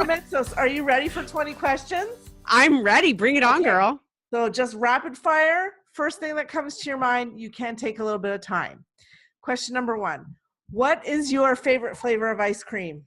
Krimitsos, are you ready for 20 questions? I'm ready. Bring it on, girl. So just rapid fire. First thing that comes to your mind, you can take a little bit of time. Question number 1. What is your favorite flavor of ice cream?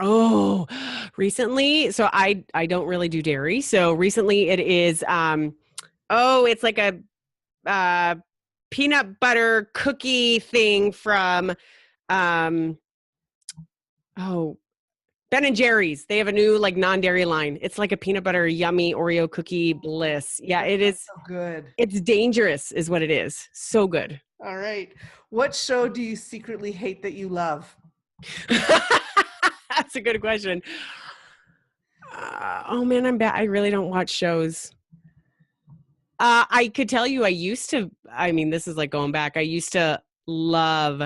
Oh, recently, so I don't really do dairy. So recently it is it's like a peanut butter cookie thing from Ben and Jerry's. They have a new like non-dairy line. It's like a peanut butter yummy Oreo cookie bliss. Yeah, it is so good. It's dangerous is what it is. So good. All right. What show do you secretly hate that you love? That's a good question. Oh man, I'm bad. I really don't watch shows. I could tell you this is like going back. I used to love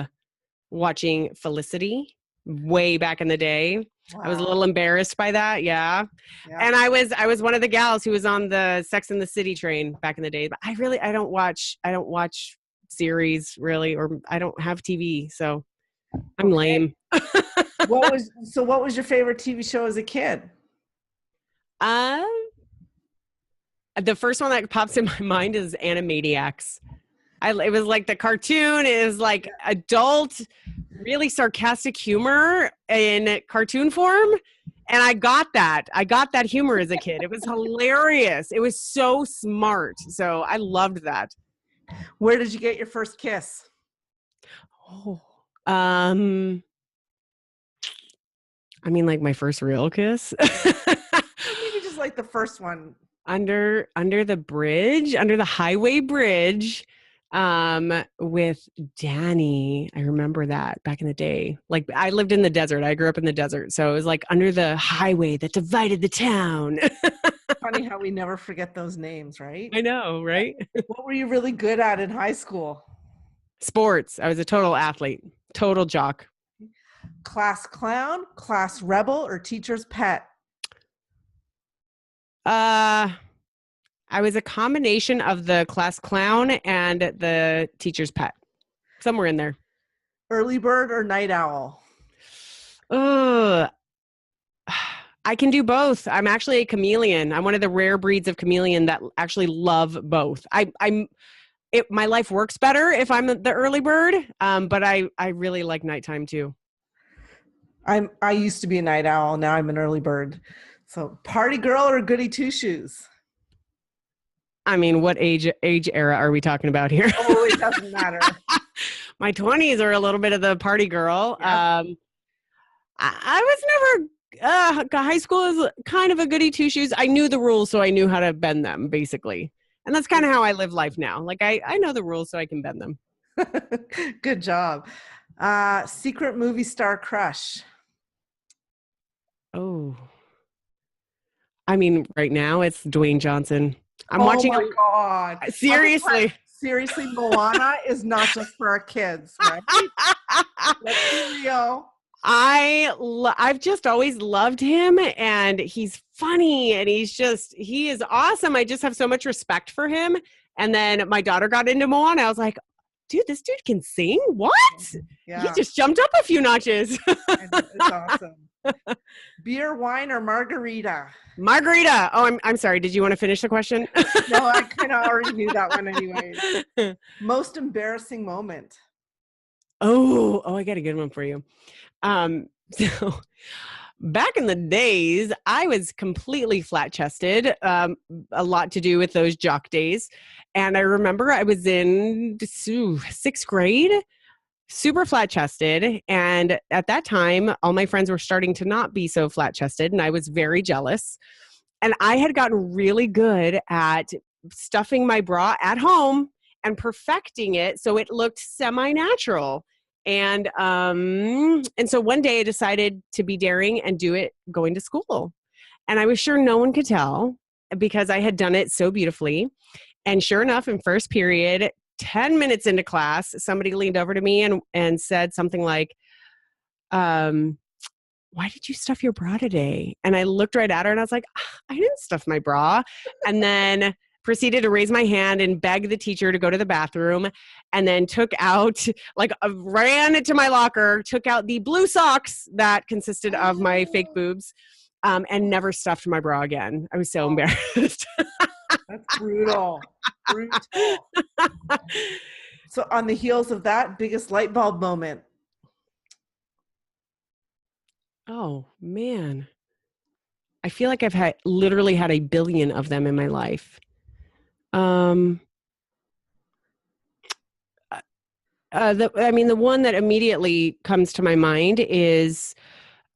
watching Felicity way back in the day. Wow. I was a little embarrassed by that. Yeah. And I was one of the gals who was on the Sex and the City train back in the day, but I don't watch series really, or I don't have TV. So I'm lame. What was your favorite TV show as a kid? The first one that pops in my mind is Animaniacs. It was like the cartoon. It was like adult, really sarcastic humor in cartoon form. And I got that humor as a kid. It was hilarious. It was so smart. So I loved that. Where did you get your first kiss? Like my first real kiss. Maybe just like the first one. Under the bridge, under the highway bridge, with Danny. I remember that back in the day. Like I lived in the desert. I grew up in the desert. So it was like under the highway that divided the town. Funny how we never forget those names, right? I know, right? What were you really good at in high school? Sports. I was a total athlete, total jock. Class clown, class rebel, or teacher's pet? I was a combination of the class clown and the teacher's pet. Somewhere in there. Early bird or night owl? I can do both. I'm actually a chameleon. I'm one of the rare breeds of chameleon that actually love both. My life works better if I'm the early bird, but I really like nighttime too. I used to be a night owl. Now I'm an early bird. So party girl or goody two shoes? I mean, what age era are we talking about here? Oh, it doesn't matter. My 20s are a little bit of the party girl. Yep. I was never, high school is kind of a goody two shoes. I knew the rules, so I knew how to bend them, basically. And that's kind of how I live life now. Like I know the rules, so I can bend them. Good job. Secret movie star crush? Oh. I mean, right now it's Dwayne Johnson. I'm watching. Oh my God. Seriously, Moana is not just for our kids, right? Let's be real. I've just always loved him, and he's funny, and he is awesome. I just have so much respect for him. And then my daughter got into Moana. I was like, dude, this dude can sing? What? Yeah. He just jumped up a few notches. It's awesome. Beer, wine, or margarita? Margarita. Oh, I'm sorry. Did you want to finish the question? No, I kind of already knew that one anyways. Most embarrassing moment? Oh, I got a good one for you. So back in the days, I was completely flat-chested, a lot to do with those jock days. And I remember I was in 6th grade, super flat-chested. And at that time, all my friends were starting to not be so flat-chested, and I was very jealous. And I had gotten really good at stuffing my bra at home and perfecting it so it looked semi-natural. And so one day I decided to be daring and do it going to school. And I was sure no one could tell because I had done it so beautifully. And sure enough, in first period, 10 minutes into class, somebody leaned over to me and said something like, why did you stuff your bra today? And I looked right at her and I was like, I didn't stuff my bra. And then proceeded to raise my hand and beg the teacher to go to the bathroom, and then took out, ran to my locker, took out the blue socks that consisted of my fake boobs, and never stuffed my bra again. I was so embarrassed. That's brutal. Brutal. So on the heels of that, biggest light bulb moment. Oh man. I feel like I've literally had a billion of them in my life. The one that immediately comes to my mind is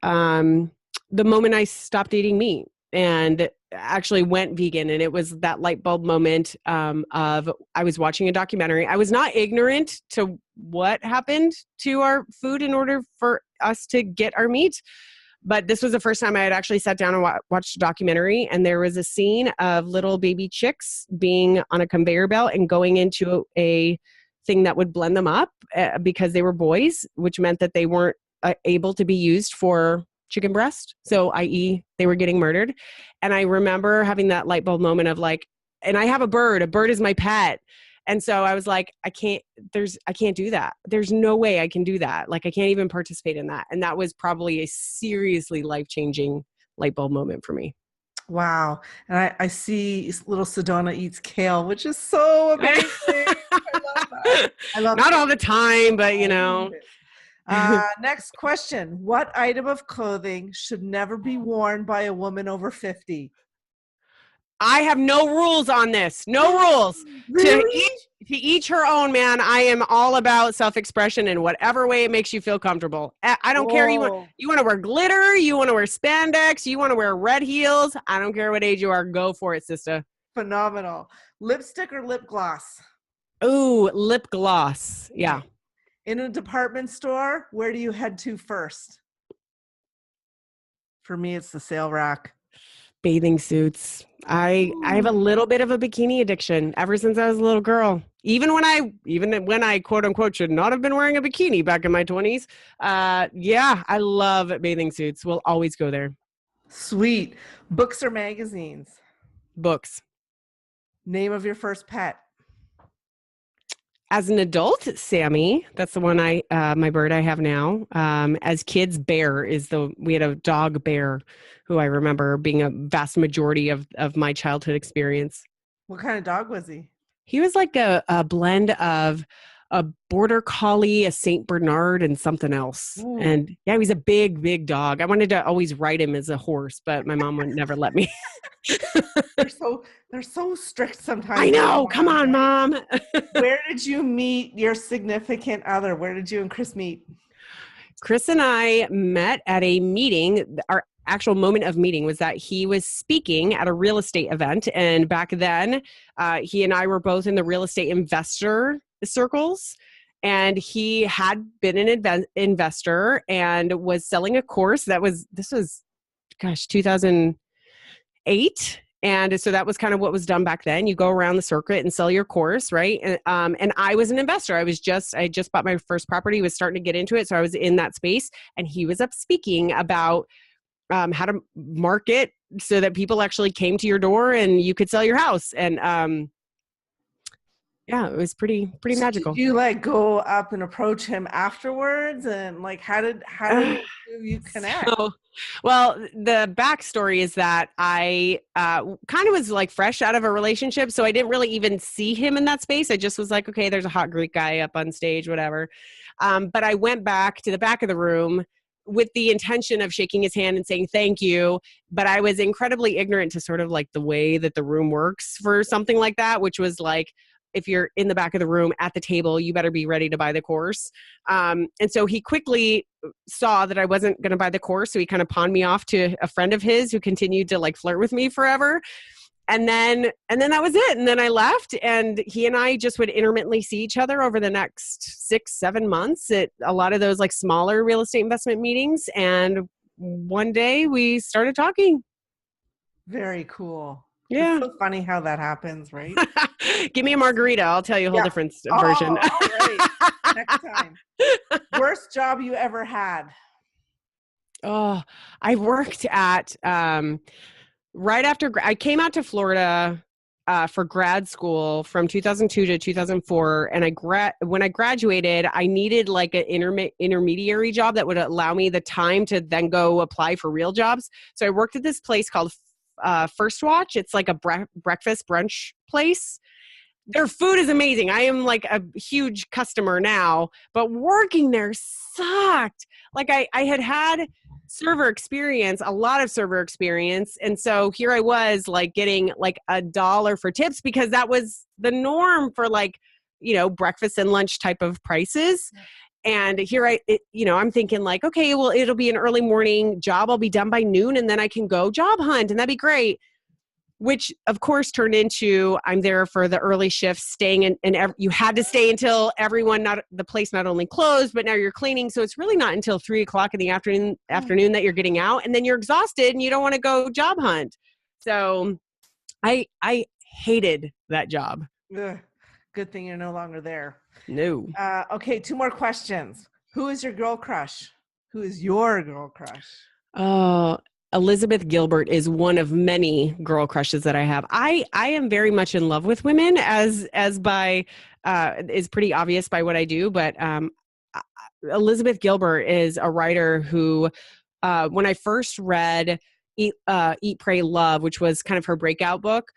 the moment I stopped eating meat and actually went vegan. And it was that light bulb moment of I was watching a documentary. I was not ignorant to what happened to our food in order for us to get our meat. But this was the first time I had actually sat down and watched a documentary. And there was a scene of little baby chicks being on a conveyor belt and going into a thing that would blend them up because they were boys, which meant that they weren't able to be used for chicken breast. So, i.e., they were getting murdered. And I remember having that light bulb moment of like, and I have a bird is my pet. And so I was like, I can't do that. There's no way I can do that. Like, I can't even participate in that. And that was probably a seriously life-changing light bulb moment for me. Wow. And I see little Sedona eats kale, which is so amazing. I love that. I love Not it. all the time, but you know. Next question. What item of clothing should never be worn by a woman over 50? I have no rules on this. No rules. Really? To each her own, man. I am all about self-expression in whatever way it makes you feel comfortable. I don't care. You want to wear glitter. You want to wear spandex. You want to wear red heels. I don't care what age you are. Go for it, sister. Phenomenal. Lipstick or lip gloss? Ooh, lip gloss. Yeah. In a department store, where do you head to first? For me, it's the sale rack. Bathing suits. I have a little bit of a bikini addiction ever since I was a little girl. Even when I quote unquote should not have been wearing a bikini back in my 20s. Yeah, I love bathing suits. We'll always go there. Sweet. Books or magazines? Books. Name of your first pet? As an adult, Sammy, that's the one my bird I have now. As kids, Bear we had a dog, Bear, who I remember being a vast majority of my childhood experience. What kind of dog was he? He was like a blend of a border collie, a Saint Bernard, and something else. Ooh. And yeah, he was a big, big dog. I wanted to always ride him as a horse, but my mom would never let me. They're so strict sometimes. I know. Come on, Mom. Where did you meet your significant other? Where did you and Chris meet? Chris and I met at a meeting. Our actual moment of meeting was that he was speaking at a real estate event. And back then, he and I were both in the real estate investor circles. And he had been an investor and was selling a course this was 2008. And so that was kind of what was done back then. You go around the circuit and sell your course, right? And I was an investor. I just bought my first property, was starting to get into it. So I was in that space. And he was up speaking about how to market so that people actually came to your door and you could sell your house. And yeah, it was pretty magical. Did you like go up and approach him afterwards? And like, how did you connect? Well, the backstory is that I kind of was like fresh out of a relationship. So I didn't really even see him in that space. I just was like, okay, there's a hot Greek guy up on stage, whatever. But I went back to the back of the room with the intention of shaking his hand and saying thank you. But I was incredibly ignorant to sort of like the way that the room works for something like that, which was like, if you're in the back of the room at the table, you better be ready to buy the course. And so he quickly saw that I wasn't going to buy the course. So he kind of pawned me off to a friend of his who continued to like flirt with me forever. And then that was it. And then I left, and he and I just would intermittently see each other over the next 6-7 months at a lot of those like smaller real estate investment meetings. And one day we started talking. Very cool. Yeah. It's so funny how that happens, right? Give me a margarita. I'll tell you a whole different version. All right. Next time. Worst job you ever had? Oh, I worked at, right after I came out to Florida for grad school from 2002 to 2004. And when I graduated, I needed like an intermediary job that would allow me the time to then go apply for real jobs. So I worked at this place called First Watch. It's like a breakfast brunch place. Their food is amazing. I am like a huge customer now, but working there sucked. Like I had server experience, a lot of server experience. And so here I was like getting like $1 for tips because that was the norm for like, breakfast and lunch type of prices. And here I'm thinking like, okay, well, it'll be an early morning job. I'll be done by noon and then I can go job hunt and that'd be great. Which of course turned into I'm there for the early shifts, staying in, and you had to stay until the place not only closed, but now you're cleaning. So it's really not until 3:00 in the afternoon that you're getting out, and then you're exhausted and you don't want to go job hunt. So I hated that job. Ugh, good thing you're no longer there. No. Okay, 2 more questions. Who is your girl crush? Who is your girl crush? Oh, Elizabeth Gilbert is one of many girl crushes that I have. I am very much in love with women, as by is pretty obvious by what I do. But Elizabeth Gilbert is a writer who, when I first read Eat, Pray, Love, which was kind of her breakout book,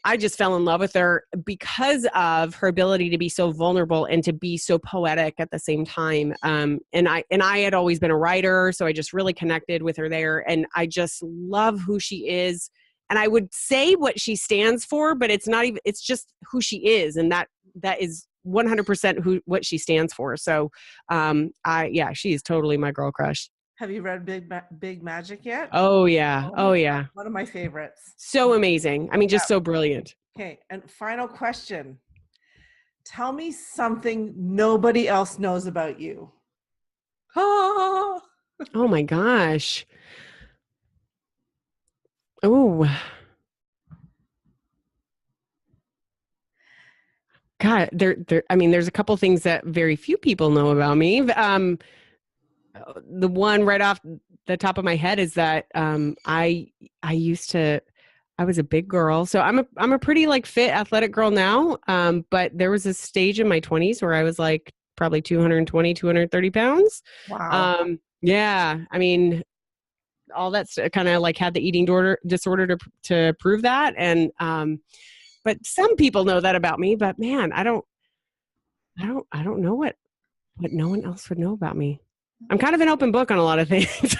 I just fell in love with her because of her ability to be so vulnerable and to be so poetic at the same time. And I had always been a writer, so I just really connected with her there. And I just love who she is. And I would say what she stands for, but it's not even, it's just who she is. And that is 100% what she stands for. So she is totally my girl crush. Have you read Big Magic yet? Oh, yeah. Oh, yeah. One of my favorites. So amazing. I mean, just so brilliant. Okay. And final question. Tell me something nobody else knows about you. Oh my gosh. Oh. God, there's a couple things that very few people know about me. The one right off the top of my head is that I was a big girl. So I'm a pretty like fit athletic girl now. But there was a stage in my 20s where I was like probably 220, 230 pounds. Wow. Yeah. I mean, all that's kind of like had the eating disorder to prove that. And but some people know that about me, but man, I don't know what no one else would know about me. I'm kind of an open book on a lot of things.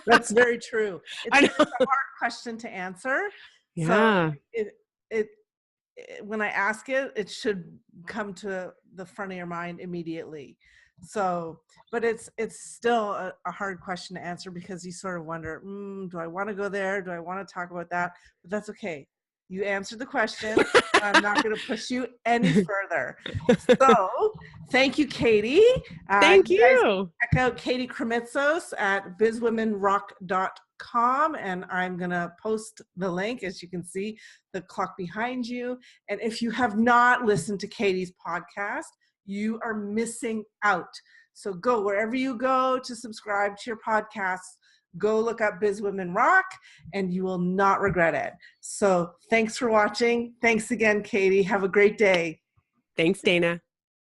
That's very true. It's a hard question to answer. Yeah. So when I ask it, it should come to the front of your mind immediately. So, but it's still a hard question to answer because you sort of wonder, do I want to go there? Do I want to talk about that? But that's okay. You answered the question. I'm not going to push you any further. So thank you, Katie. Thank you. Check out Katie Krimitsos at bizwomenrock.com. And I'm going to post the link, as you can see, the clock behind you. And if you have not listened to Katie's podcast, you are missing out. So go wherever you go to subscribe to your podcasts. Go look up Biz Women Rock and you will not regret it. So thanks for watching. Thanks again, Katie. Have a great day. Thanks, Dana.